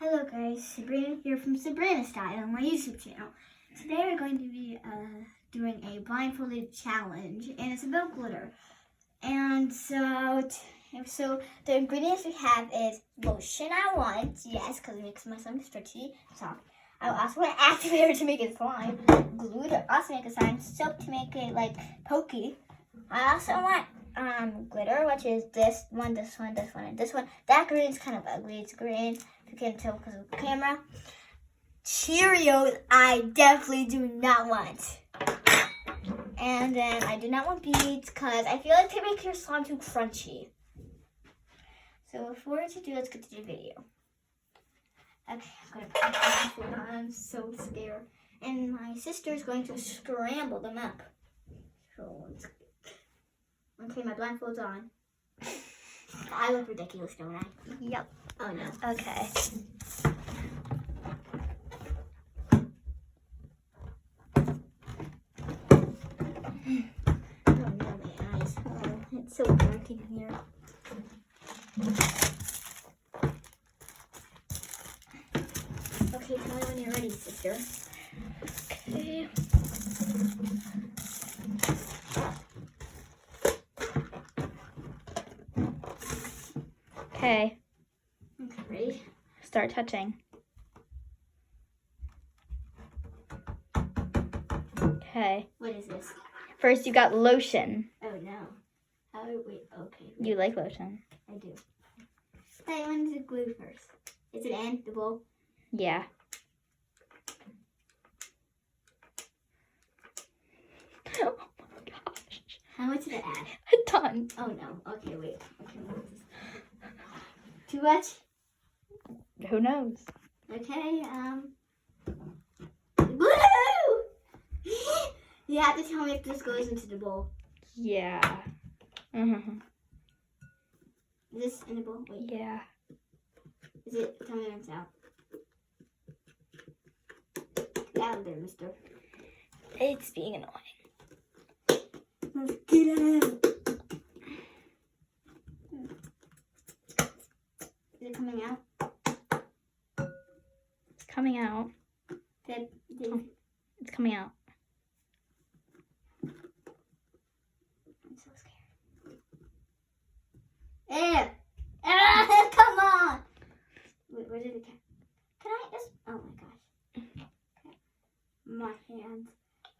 Hello guys, Sabrina here from Sabrina Style on my YouTube channel. Today we're going to be doing a blindfolded challenge, and it's about glitter. And so the ingredients we have is lotion. I want, yes, because it makes my slime stretchy, soft. I also want activator to make it slime, glue to also make it slime, soap to make it like pokey. I also want glitter, which is this one, this one, this one, and this one. That green is kind of ugly. It's green, if you can't tell because of the camera. Cheerios, I definitely do not want. And then I do not want beads because I feel like they make your slime too crunchy. So before to do, let's get to the video. Okay, I'm gonna put my blindfold on. I'm so scared. And my sister's going to scramble them up. So let's okay, my blindfold's on. I look ridiculous, don't I? Yep. Oh no. Okay. Oh no, my eyes. Oh, it's so dark in here. Okay, tell me when you're ready, sister. Okay. Okay. Okay, ready? Start touching. Okay. What is this? First, you got lotion. Oh no. How wait, okay. You like lotion? I do. I wanted to glue first. Is it in the bowl? Yeah. Oh my gosh. How much did I add? A ton. Oh no. Okay, wait. Okay, what is this? Too much? Who knows? Okay, glue! You have to tell me if this goes into the bowl. Yeah. Mm-hmm. Is this in the bowl? Wait. Yeah. Is it? Tell me when it's out. Get out of there, mister. It's being annoying. Let's get out. Is it coming out? It's coming out. It's coming out. I'm so scared. Air! Come on! Wait, where did it go? Can I just... Oh my gosh. Okay. My hands.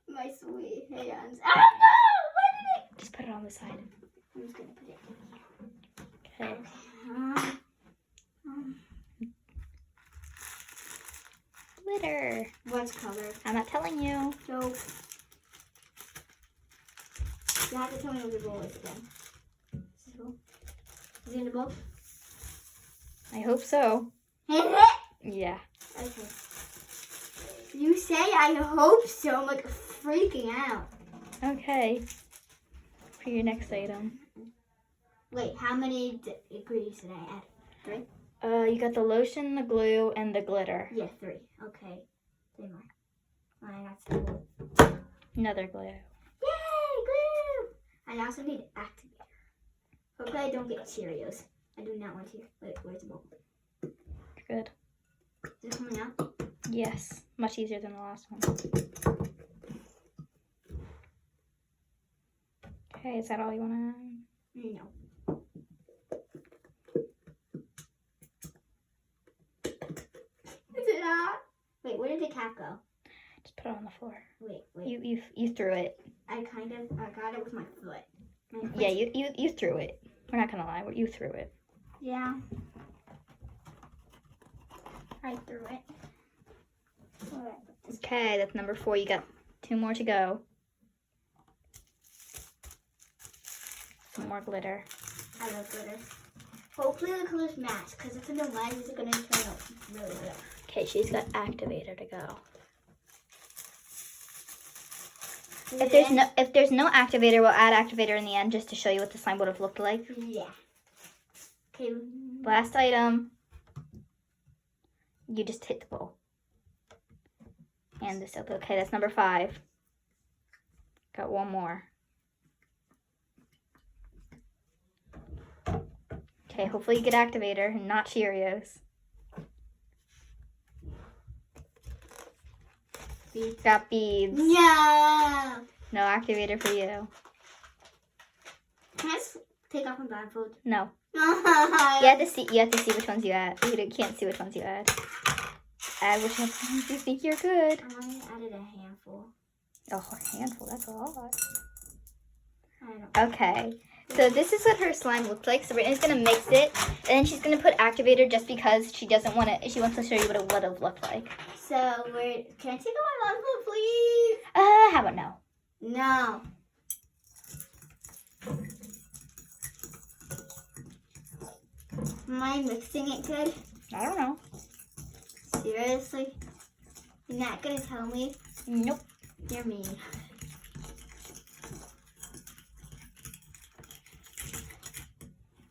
My sweet hands. Oh no! Where did it... Just put it on the side. I'm just gonna put it in here. Okay. Glitter. What color? I'm not telling you. So, you have to tell me what the bowl is again. Is it in the bowl? I hope so. Is it? Yeah. Okay. You say I hope so. I'm like freaking out. Okay. For your next item. Wait, how many ingredients did I add? 3? You got the lotion, the glue, and the glitter. Yeah, 3. Okay. 3 more. I got some glue. Another glue. Yay, glue! I also need activator. Hopefully I don't get Cheerios. I do not want to. Wait, where's the bowl? Good. Is it coming out? Yes. Much easier than the last one. Okay, is that all you want to add? No. Is it not? Wait, where did the cap go? Just put it on the floor. Wait. You threw it. I got it with my foot. Yeah, you threw it. We're not gonna lie, you threw it. Yeah. I threw it. Alright. Okay, that's number 4. You got 2 more to go. Some more glitter. I love glitter. Hopefully the colors match, because if in the lens, it's going to turn out really good. Okay, she's got activator to go. If there's no activator, we'll add activator in the end just to show you what the slime would have looked like. Yeah. Okay. Last item. You just hit the bowl. And the soap. Okay, that's number 5. Got 1 more. Okay, hopefully you get activator and not Cheerios. Beads. Got beads. No. No activator for you. Can I just take off my blindfold? No. You You have to see which ones you add. You can't see which ones you add. Add which ones you think you're good. I only added a handful. Oh, a handful, that's a lot. I don't. Okay. So this is what her slime looks like. Sabrina's gonna mix it, and then she's gonna put activator just because she doesn't want to. She wants to show you what it would have looked like. So can I take off my blindfold, please? How about no? No. Am I mixing it good? I don't know. Seriously? You're not gonna tell me? Nope. You're mean.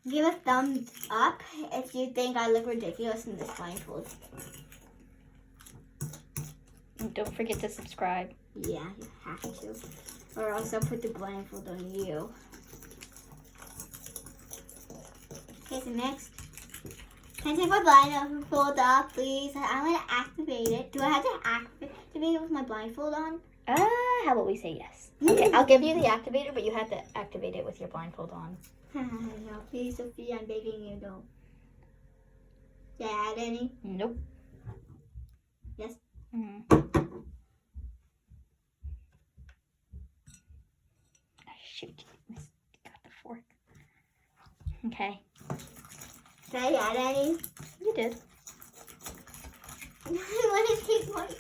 Give a thumbs up if you think I look ridiculous in this blindfold. And don't forget to subscribe. Yeah, you have to. Or else I'll put the blindfold on you. Okay, so next. Can I take my blindfold off, please? I want to activate it. Do I have to activate it with my blindfold on? How about we say yes? Okay, I'll give you the activator, but you have to activate it with your blindfold on. No, please, Sophia, I'm begging you, don't. Did I add any? Nope. Yes. Shoot, you got the fork. Okay. Did I add any? You did. I want to take one.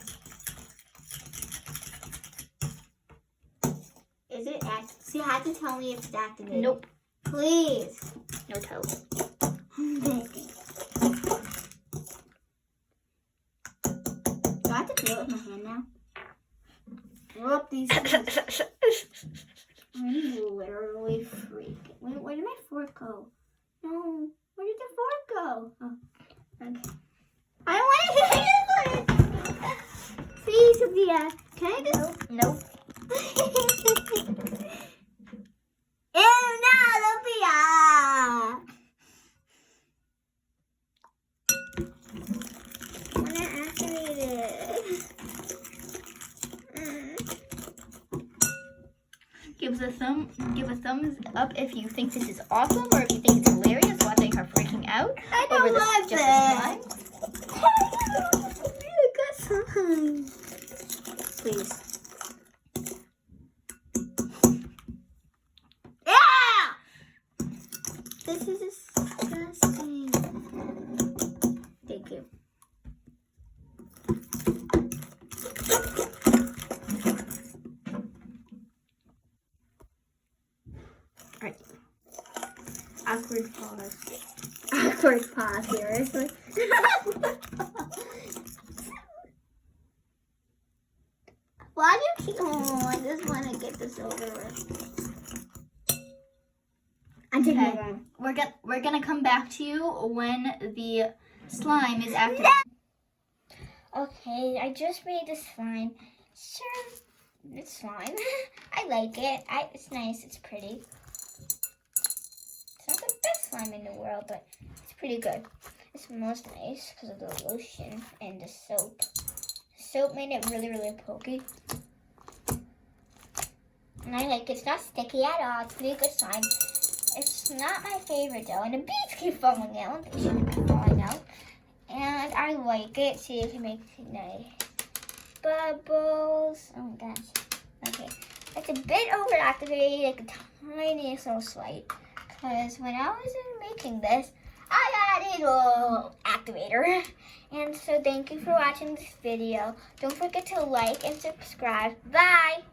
Is it activated? So you have to tell me if it's activated. Nope. Please. No toe. I'm begging. Do I have to do it with my hand now? Roll up these. I'm literally freaking. Wait, where did my fork go? No. Where did the fork go? Oh, okay. I don't want to do it. Please, Sophia. Can I just? Nope. Ew, no, Sophia. I want to activate it. Give a thumbs up if you think this is awesome, or if you think it's hilarious watching her freaking out I don't over love just the slime. Please. Yeah! This is disgusting. Thank you. Alright. Awkward pause. Awkward pause, seriously. Why do you keep? Oh, I just want to get this over with. I'm taking it Okay. on. We're gonna come back to you when the slime is activated. Okay, I just made the slime. Sure, it's slime. I like it. It's nice. It's pretty. It's not the best slime in the world, but it's pretty good. It smells nice because of the lotion and the soap. The soap made it really, really pokey. And I like it. It's not sticky at all. It's pretty good slime. It's not my favorite though, and the beads keep falling out. They shouldn't be falling out. And I like it. See if it makes nice bubbles. Oh my gosh. Okay. It's a bit overactivated, like a tiniest little slight. Because when I was making this, I added a activator. And so thank you for watching this video. Don't forget to like and subscribe. Bye!